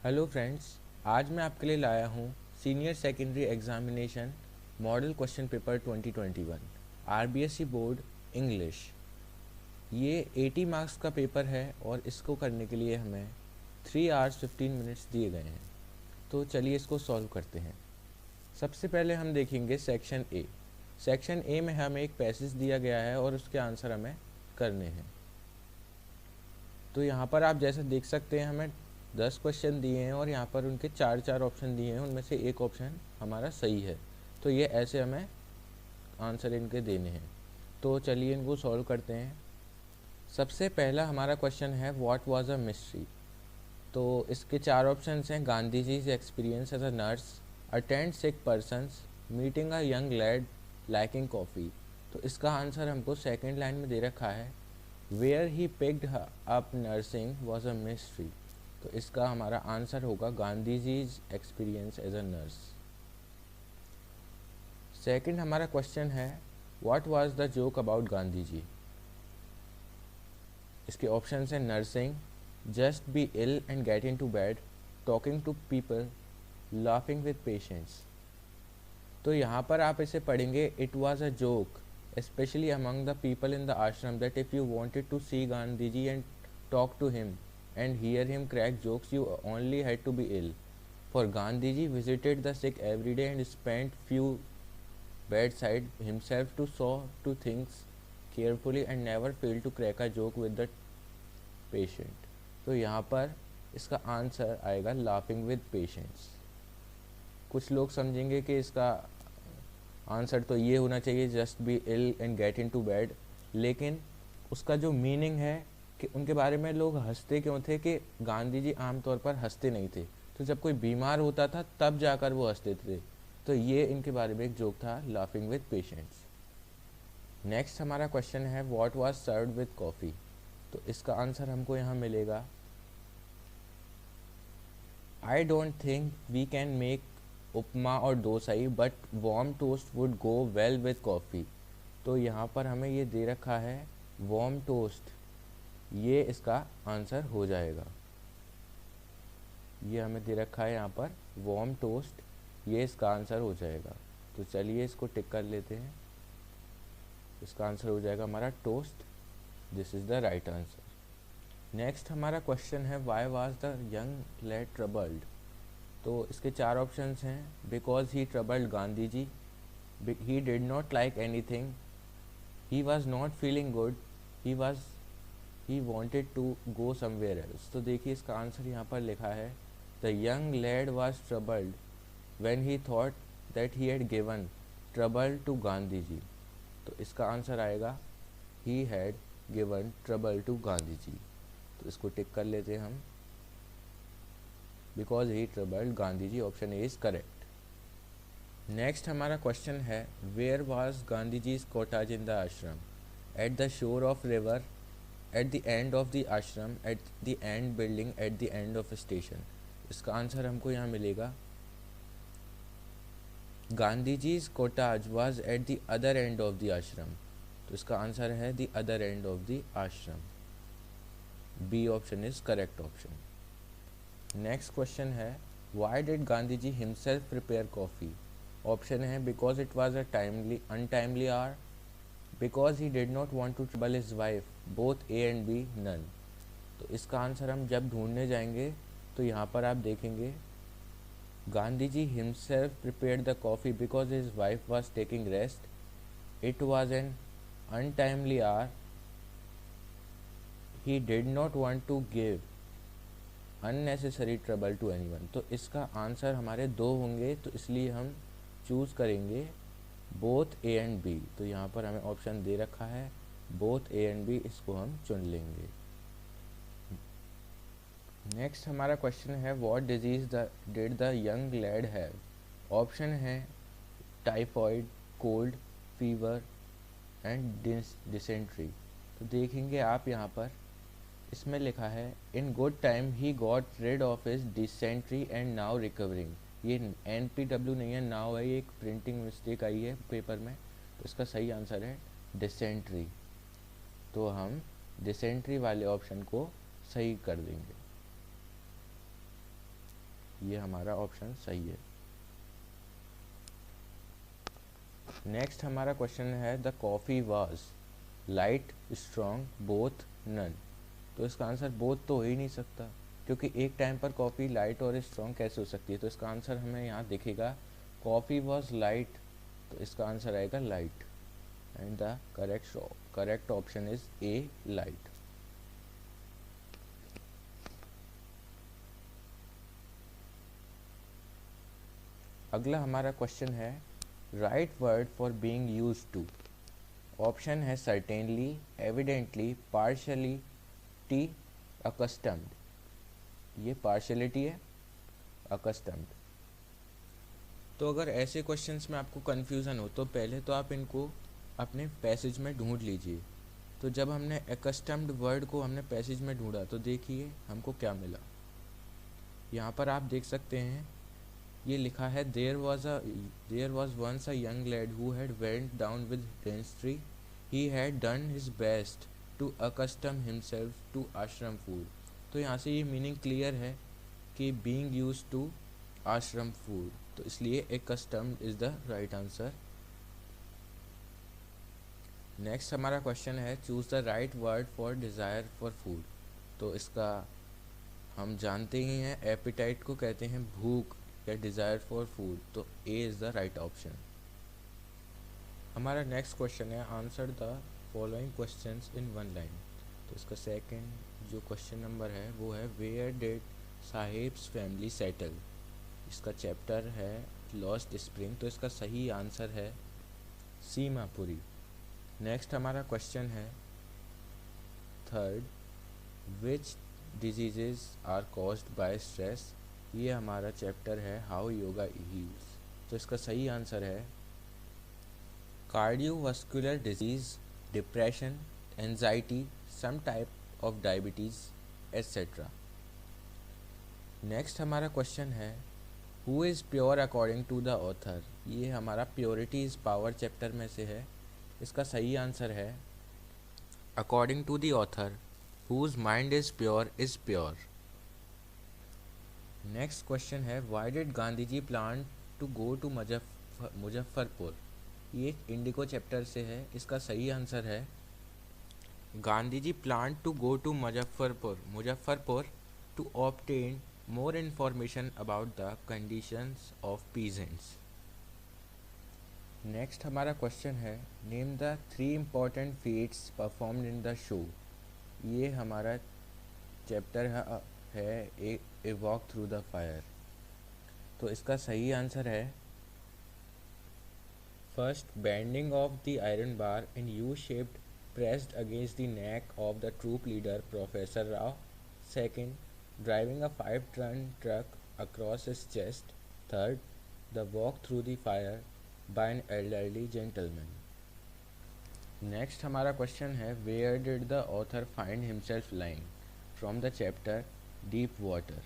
Hello friends, आज मैं आपके लिए लाया हूँ senior secondary examination model question paper 2021 RBSE board English. ये 80 मार्क्स का पेपर है और इसको करने के लिए हमें 3 आवर्स 15 मिनट्स दिए गए हैं। तो चलिए इसको सॉल्व करते हैं। सबसे पहले हम देखेंगे सेक्शन ए। सेक्शन ए में हमें एक पैसेज दिया गया है और उसके आंसर हमें करने हैं। तो यहाँ पर आप जैसे देख सकते हैं हमें 10 क्वेश्चन दिए हैं और यहाँ पर उनके चार चार ऑप्शन दिए हैं, उनमें से एक ऑप्शन हमारा सही है। तो ये ऐसे हमें आंसर इनके देने हैं। तो चलिए इनको सॉल्व करते हैं। सबसे पहला हमारा क्वेश्चन है व्हाट वाज अ मिस्ट्री। तो इसके चार ऑप्शंस हैं Gandhi ji experience as a nurse, attend sick persons, meeting a young lad, liking coffee. तो इसका आंसर हमको सेकेंड लाइन में दे रखा है where he picked up nursing was a mystery. तो इसका हमारा आंसर होगा Gandhi ji experience as a nurse. Second हमारा क्वेश्चन है what was the joke about Gandhi ji. इसके ऑप्शन हैं nursing, just be ill and get into bed, talking to people, laughing with patients. तो यहाँ पर आप इसे पढ़ेंगे it was a joke especially among the people in the ashram that if you wanted to see Gandhiji and talk to him and hear him crack jokes, you only had to be ill. For Gandhiji visited the sick every day and spent few bedside himself to saw to things carefully and never failed to crack a joke with the patient. तो यहाँ पर इसका answer आएगा laughing with patients. कुछ लोग समझेंगे कि इसका आंसर तो ये होना चाहिए just be ill and get into bed, लेकिन उसका जो मीनिंग है कि उनके बारे में लोग हंसते क्यों थे कि गांधी जी आमतौर पर हंसते नहीं थे, तो जब कोई बीमार होता था तब जाकर वो हंसते थे। तो ये इनके बारे में एक जोक था लाफिंग विद पेशेंट्स। नेक्स्ट हमारा क्वेश्चन है what was served with coffee. तो इसका आंसर हमको यहाँ मिलेगा I don't think we can make upma और dosai but warm toast would go well with coffee. तो यहाँ पर हमें ये दे रखा है वार्म टोस्ट, ये इसका आंसर हो जाएगा। ये हमें दे रखा है यहाँ पर वार्म टोस्ट, ये इसका आंसर हो जाएगा। तो चलिए इसको टिक कर लेते हैं। इसका आंसर हो जाएगा हमारा toast. This is the right answer. Next हमारा क्वेश्चन है why was the young lad troubled. तो इसके चार ऑप्शंस हैं because he troubled Gandhi ji, he did not like anything, he was not feeling good, he wanted to go somewhere else. तो देखिए इसका answer यहाँ पर लिखा है the young lad was troubled when he thought that he had given trouble to Gandhi ji. तो इसका answer आएगा ही had given trouble to Gandhi ji. तो इसको टिक कर लेते हैं हम, because he troubled Gandhi ji, option A is correct. Next हमारा क्वेश्चन है where was Gandhi ji cottage in the ashram, at the shore of river, at the end of the ashram, at the end building, at the end of station. इसका answer हमको यहाँ मिलेगा Gandhi ji cottage was at the other end of the ashram. तो इसका answer है the other end of the ashram. B option is correct option. Next question है why did Gandhi ji himself prepare coffee. Option है because it was a timely untimely hour, because he did not want to trouble his wife, both A and B, none. तो इसका answer हम जब ढूंढने जाएंगे तो यहाँ पर आप देखेंगे Gandhi ji himself prepared the coffee because his wife was taking rest, it was an untimely hour, he did not want to give unnecessary trouble to anyone. तो इसका आंसर हमारे दो होंगे, तो इसलिए हम चूज़ करेंगे बोथ ए एंड बी। तो यहाँ पर हमें ऑप्शन दे रखा है बोथ ए एंड बी, इसको हम चुन लेंगे। नेक्स्ट हमारा क्वेश्चन है what disease did the young lad have. Option है typhoid, cold, fever and dysentery. तो देखेंगे आप यहाँ पर इसमें लिखा है in good time he got rid of his dysentery and now recovering. ये NPW नहीं है, नाउ है, ये एक प्रिंटिंग मिस्टेक आई है पेपर में। तो इसका सही आंसर है डिसेंट्री। तो हम डिसेंट्री वाले ऑप्शन को सही कर देंगे। ये हमारा ऑप्शन सही है। नेक्स्ट हमारा क्वेश्चन है the coffee was light, strong, both, none. तो इसका आंसर बोथ तो हो ही नहीं सकता, क्योंकि एक टाइम पर कॉफ़ी लाइट और स्ट्रॉन्ग कैसे हो सकती है। तो इसका आंसर हमें यहाँ दिखेगा कॉफ़ी वाज लाइट, तो इसका आंसर आएगा light, and the correct option is A, light. अगला हमारा क्वेश्चन है right word for being used to. Option है certainly, evidently, partially, T, accustomed. ये पार्शलिटी है, अकस्टम्ड। तो अगर ऐसे क्वेश्चंस में आपको कन्फ्यूज़न हो तो पहले तो आप इनको अपने पैसेज में ढूंढ लीजिए। तो जब हमने अकस्टम्ड वर्ड को हमने पैसेज में ढूंढा तो देखिए हमको क्या मिला। यहाँ पर आप देख सकते हैं ये लिखा है there was once a young lad who had went down with dysentery, he had done his best to accustom himself to ashram food. तो यहाँ से ये मीनिंग क्लियर है कि being used to ashram food, तो इसलिए accustomed is the right answer. Next हमारा question है choose the right word for desire for food. तो इसका हम जानते ही हैं एपिटाइट को कहते हैं भूख या डिज़ायर फॉर फूड, तो A is the right option. हमारा नेक्स्ट क्वेश्चन है answer the following questions in one line. तो इसका सेकंड जो क्वेश्चन नंबर है वो है where did Saheb's family settle. इसका चैप्टर है लॉस्ट स्प्रिंग, तो इसका सही आंसर है सीमापुरी। नेक्स्ट हमारा क्वेश्चन है third which diseases are caused by stress. ये हमारा चैप्टर है हाउ योगा हील्स, तो इसका सही आंसर है cardiovascular disease, depression, anxiety, some type of diabetes etcetera. Next हमारा क्वेश्चन है who is pure according to the author. ये हमारा प्योरिटी इज़ पावर चैप्टर में से है। इसका सही आंसर है according to the author whose mind is pure. Next question है why did Gandhi ji plan to go to Muzaffarpur. ये इंडिको चैप्टर से है। इसका सही आंसर है Gandhi ji plan to go to Muzaffarpur to obtain more information about the conditions of peasants. Next हमारा question है name the 3 important feats performed in the show. ये हमारा चैप्टर है a walk through the fire, तो इसका सही आंसर है first bending of the iron bar in U shaped pressed against the neck of the troop leader Professor Rao. Second, driving a 5-ton truck across his chest. Third, the walk through the fire by an elderly gentleman. Next हमारा question है where did the author find himself lying from the chapter Deep Water।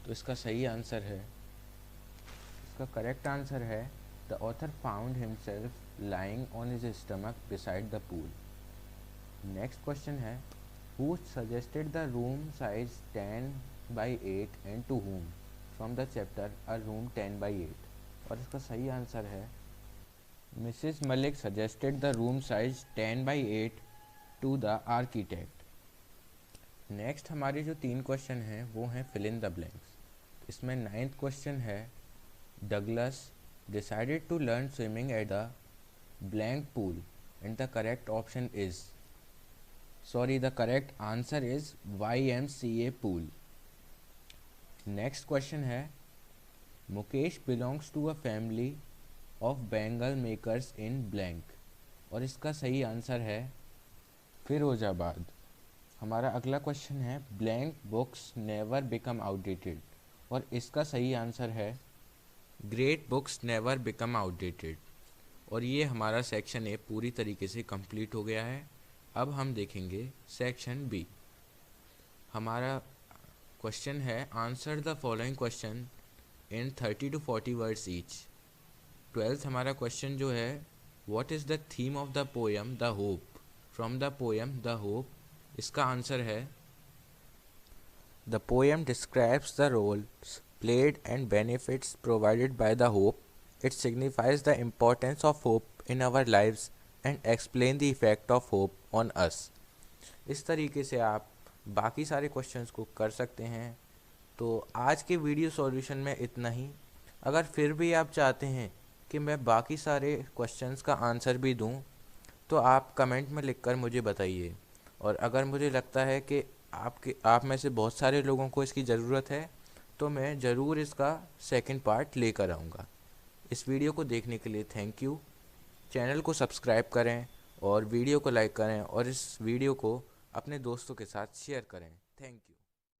तो इसका सही answer है, इसका correct answer है the author found himself lying on his stomach beside the pool। Next question है who suggested the room size 10/8 and to whom from the chapter a room 10/8। और इसका सही आंसर है Mrs Malik suggested the room size 10/8 to the architect. Next हमारे जो 3 question हैं वो हैं फिल इन द ब्लैंक्स। इसमें 9th क्वेश्चन है Douglas decided to learn swimming at the blank pool and the correct option is the correct answer is YMCA pool। Next question है Mukesh belongs to a family of bangle makers in blank, और इसका सही answer है फिरोजाबाद। हमारा अगला question है blank books never become outdated, और इसका सही आंसर है great books never become outdated। और ये हमारा सेक्शन ए पूरी तरीके से कंप्लीट हो गया है। अब हम देखेंगे सेक्शन बी। हमारा क्वेश्चन है answer the following question in 30 to 40 words each. 12th हमारा क्वेश्चन जो है what is the theme of the poem the hope from the poem the hope. इसका आंसर है the poem describes the roles played and benefits provided by the hope. It signifies the importance of hope in our lives and explain the effect of hope on us. इस तरीके से आप बाकी सारे questions को कर सकते हैं। तो आज के वीडियो सॉल्यूशन में इतना ही। अगर फिर भी आप चाहते हैं कि मैं बाकी सारे क्वेश्चंस का आंसर भी दूं, तो आप कमेंट में लिखकर मुझे बताइए। और अगर मुझे लगता है कि आप में से बहुत सारे लोगों को इसकी ज़रूरत है, तो मैं ज़रूर इसका सेकंड पार्ट लेकर आऊँगा। इस वीडियो को देखने के लिए थैंक यू। चैनल को सब्सक्राइब करें और वीडियो को लाइक करें और इस वीडियो को अपने दोस्तों के साथ शेयर करें। Thank you.